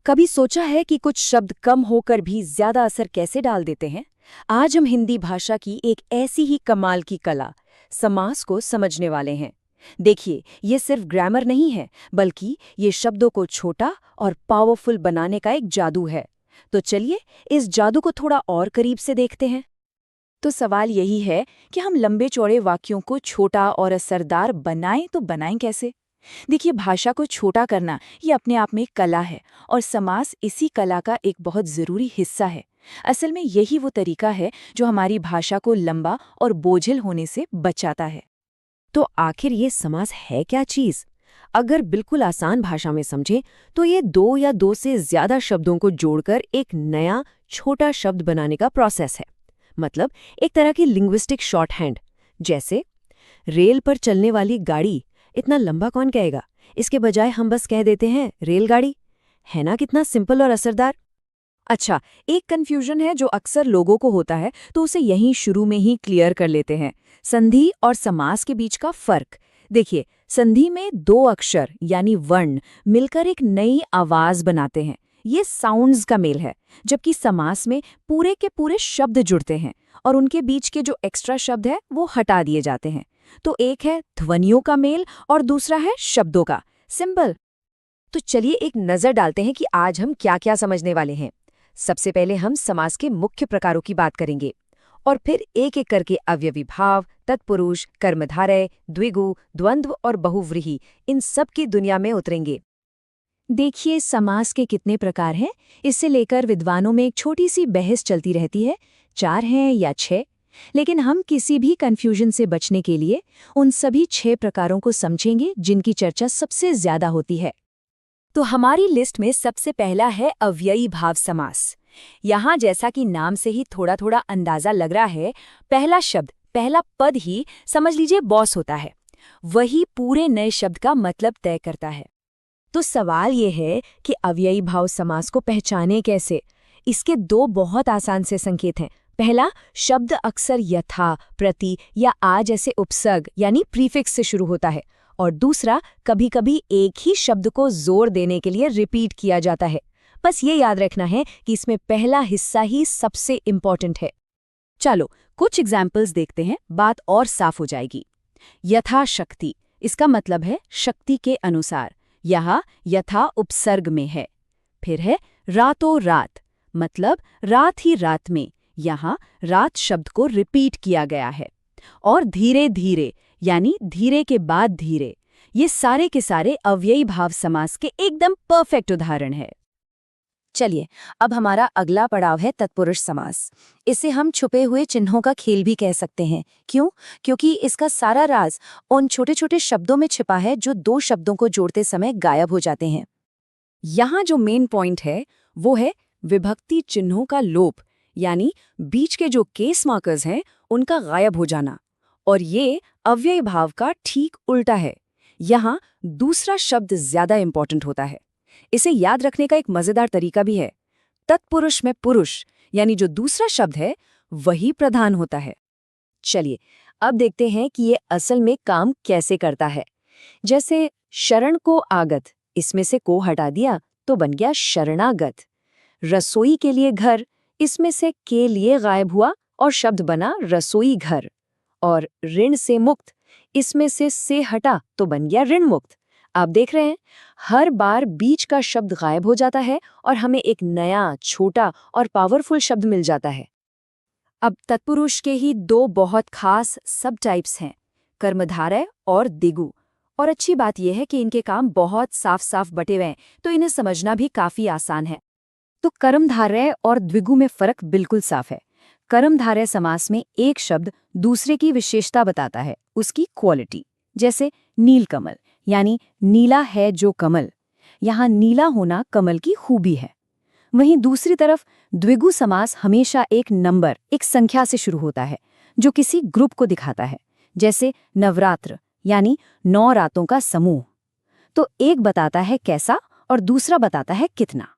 कभी सोचा है कि कुछ शब्द कम होकर भी ज्यादा असर कैसे डाल देते हैं? आज हम हिंदी भाषा की एक ऐसी ही कमाल की कला, समास को समझने वाले हैं। देखिए, ये सिर्फ ग्रामर नहीं है, बल्कि ये शब्दों को छोटा और पावरफुल बनाने का एक जादू है। तो चलिए, इस जादू को थोड़ा और करीब से देखते हैं। तो सवाल यही है कि हम लंबे चौड़े वाक्यों को छोटा और असरदार बनाएं तो बनाएं कैसे? देखिए, भाषा को छोटा करना ये अपने आप में एक कला है और समास इसी कला का एक बहुत ज़रूरी हिस्सा है। असल में यही वो तरीका है जो हमारी भाषा को लंबा और बोझिल होने से बचाता है। तो आखिर ये समास है क्या चीज? अगर बिल्कुल आसान भाषा में समझें तो ये दो या दो से ज्यादा शब्दों को जोड़कर एक नया छोटा शब्द बनाने का प्रोसेस है। मतलब एक तरह की लिंग्विस्टिक शॉर्टहैंड। जैसे रेल पर चलने वाली गाड़ी, इतना लंबा कौन कहेगा? इसके बजाय हम बस कह देते हैं रेलगाड़ी। है ना कितना सिंपल और असरदार? अच्छा, एक कन्फ्यूजन है जो अक्सर लोगों को होता है, तो उसे यहीं शुरू में ही क्लियर कर लेते हैं। संधि और समास के बीच का फर्क देखिए। संधि में दो अक्षर यानी वर्ण मिलकर एक नई आवाज बनाते हैं, ये साउंड्स का मेल है। जबकि समास में पूरे के पूरे शब्द जुड़ते हैं और उनके बीच के जो एक्स्ट्रा शब्द है वो हटा दिए जाते हैं। तो एक है ध्वनियों का मेल और दूसरा है शब्दों का। सिंपल। तो चलिए एक नजर डालते हैं कि आज हम क्या क्या समझने वाले हैं। सबसे पहले हम समास के मुख्य प्रकारों की बात करेंगे और फिर एक एक करके अवयवी भाव, तत्पुरुष, कर्मधारय, द्विगु, द्वंद्व और बहुव्रीहि, इन सब की दुनिया में उतरेंगे। देखिए, समास के कितने प्रकार हैं, इससे लेकर विद्वानों में एक छोटी सी बहस चलती रहती है, 4 हैं या 6। लेकिन हम किसी भी कन्फ्यूजन से बचने के लिए उन सभी 6 प्रकारों को समझेंगे जिनकी चर्चा सबसे ज्यादा होती है। तो हमारी लिस्ट में सबसे पहला है अव्ययी भाव समास। यहाँ जैसा कि नाम से ही थोड़ा थोड़ा अंदाजा लग रहा है, पहला शब्द, पहला पद ही समझ लीजिए बॉस होता है। वही पूरे नए शब्द का मतलब तय करता है। तो सवाल ये है कि अव्ययी भाव समास को पहचाने कैसे? इसके दो बहुत आसान से संकेत हैं। पहला, शब्द अक्सर यथा, प्रति या आ जैसे उपसर्ग यानी प्रीफिक्स से शुरू होता है। और दूसरा, कभी-कभी एक ही शब्द को जोर देने के लिए रिपीट किया जाता है। बस ये याद रखना है कि इसमें पहला हिस्सा ही सबसे इम्पॉर्टेंट है। चलो कुछ एग्जाम्पल्स देखते हैं, बात और साफ हो जाएगी। यथाशक्ति, इसका मतलब है शक्ति के अनुसार। यहाँ यथा उपसर्ग में है। फिर है रातों रात, मतलब रात ही रात में। यहाँ रात शब्द को रिपीट किया गया है। और धीरे धीरे, यानी धीरे के बाद धीरे, ये सारे के सारे अव्ययी भाव समास के एकदम परफेक्ट उदाहरण है। चलिए, अब हमारा अगला पड़ाव है तत्पुरुष समास। इसे हम छुपे हुए चिन्हों का खेल भी कह सकते हैं। क्यों? क्योंकि इसका सारा राज उन छोटे छोटे शब्दों में छिपा है जो दो शब्दों को जोड़ते समय गायब हो जाते हैं। यहाँ जो मेन पॉइंट है वो है विभक्ति चिन्हों का लोप, यानी बीच के जो केस मार्कर्स हैं उनका गायब हो जाना। और ये अव्ययी भाव का ठीक उल्टा है। यहाँ दूसरा शब्द ज्यादा इंपॉर्टेंट होता है। इसे याद रखने का एक मजेदार तरीका भी है। तत्पुरुष में पुरुष, यानी जो दूसरा शब्द है, वही प्रधान होता है। चलिए अब देखते हैं कि ये असल में काम कैसे करता है। जैसे शरण को आगत, इसमें से को हटा दिया तो बन गया शरणागत। रसोई के लिए घर, इसमें से के लिए गायब हुआ और शब्द बना रसोई घर। और ऋण से मुक्त, इसमें से हटा तो बन गया ऋण मुक्त। आप देख रहे हैं, हर बार बीच का शब्द गायब हो जाता है और हमें एक नया, छोटा और पावरफुल शब्द मिल जाता है। अब तत्पुरुष के ही दो बहुत खास सब टाइप्स हैं, कर्मधारय और दिगु। और अच्छी बात यह है कि इनके काम बहुत साफ साफ बटे हुए हैं, तो इन्हें समझना भी काफी आसान है। तो कर्मधारय और द्विगु में फर्क बिल्कुल साफ है। कर्मधारय समास में एक शब्द दूसरे की विशेषता बताता है, उसकी क्वालिटी। जैसे नीलकमल, यानी नीला है जो कमल। यहाँ नीला होना कमल की खूबी है। वहीं दूसरी तरफ द्विगु समास हमेशा एक नंबर, एक संख्या से शुरू होता है, जो किसी ग्रुप को दिखाता है। जैसे नवरात्र, यानी 9 रातों का समूह। तो एक बताता है कैसा और दूसरा बताता है कितना।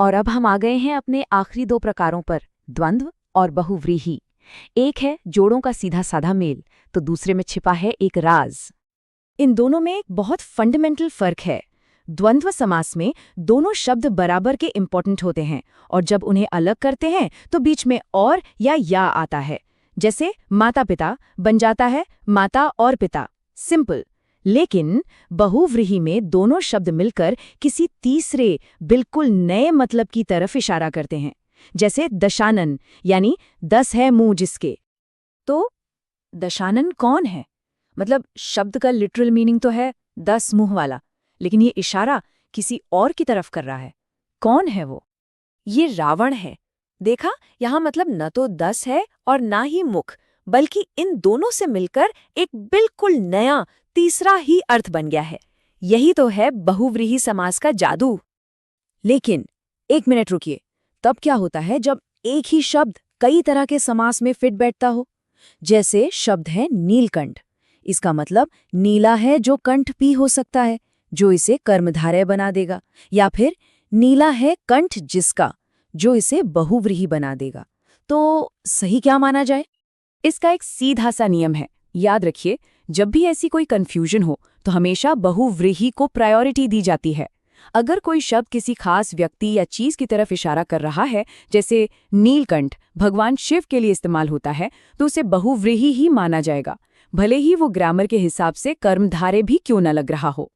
और अब हम आ गए हैं अपने आखिरी 2 प्रकारों पर, द्वंद्व और बहुव्रीहि। एक है जोड़ों का सीधा साधा मेल, तो दूसरे में छिपा है एक राज। इन दोनों में एक बहुत फंडामेंटल फर्क है। द्वंद्व समास में दोनों शब्द बराबर के इम्पोर्टेंट होते हैं और जब उन्हें अलग करते हैं तो बीच में और या आता है। जैसे माता पिता बन जाता है माता और पिता, सिंपल। लेकिन बहुव्रीहि में दोनों शब्द मिलकर किसी तीसरे बिल्कुल नए मतलब की तरफ इशारा करते हैं, जैसे दशानन यानी 10 है मुंह जिसके। तो दशानन कौन है? मतलब शब्द का लिटरल मीनिंग तो है 10 मुंह वाला, लेकिन ये इशारा किसी और की तरफ कर रहा है। कौन है वो? ये रावण है। देखा, यहाँ मतलब न तो 10 है और ना ही मुख, बल्कि इन दोनों से मिलकर एक बिल्कुल नया तीसरा ही अर्थ बन गया है। यही तो है बहुव्रीहि समास का जादू। लेकिन एक मिनट रुकिए, तब क्या होता है जब एक ही शब्द कई तरह के समास में फिट बैठता हो? जैसे शब्द है नीलकंठ, इसका मतलब नीला है जो कंठ भी हो सकता है, जो इसे कर्मधारय बना देगा, या फिर नीला है कंठ जिसका, जो इसे बहुव्रीहि बना देगा। तो सही क्या माना जाए? इसका एक सीधा सा नियम है, याद रखिए, जब भी ऐसी कोई कंफ्यूजन हो तो हमेशा बहुव्रीहि को प्रायोरिटी दी जाती है। अगर कोई शब्द किसी खास व्यक्ति या चीज की तरफ इशारा कर रहा है, जैसे नीलकंठ भगवान शिव के लिए इस्तेमाल होता है, तो उसे बहुव्रीहि ही माना जाएगा, भले ही वो ग्रामर के हिसाब से कर्मधारय भी क्यों न लग रहा हो।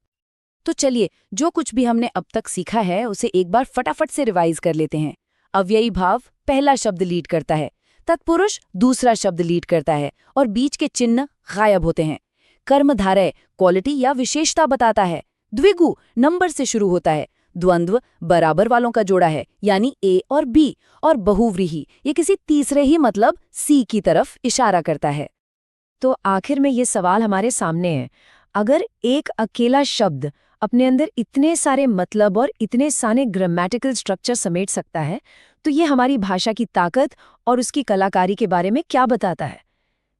तो चलिए, जो कुछ भी हमने अब तक सीखा है उसे एक बार फटाफट से रिवाइज कर लेते हैं। अव्ययी भाव पहला शब्द लीड करता है, तत्पुरुष दूसरा शब्द लीड करता है और बीच के चिन्ह गायब होते हैं। कर्मधारय क्वालिटी या विशेषता बताता है, द्विगु नंबर से शुरू होता है, द्वंद्व बराबर वालों का जोड़ा है यानी ए और बी, और बहुव्रीहि ये किसी तीसरे ही मतलब सी की तरफ इशारा करता है। तो आखिर में ये सवाल हमारे सामने है, अगर एक अकेला शब्द अपने अंदर इतने सारे मतलब और इतने सारे ग्रामेटिकल स्ट्रक्चर समेट सकता है, तो ये हमारी भाषा की ताकत और उसकी कलाकारी के बारे में क्या बताता है?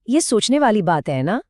ये सोचने वाली बात है ना?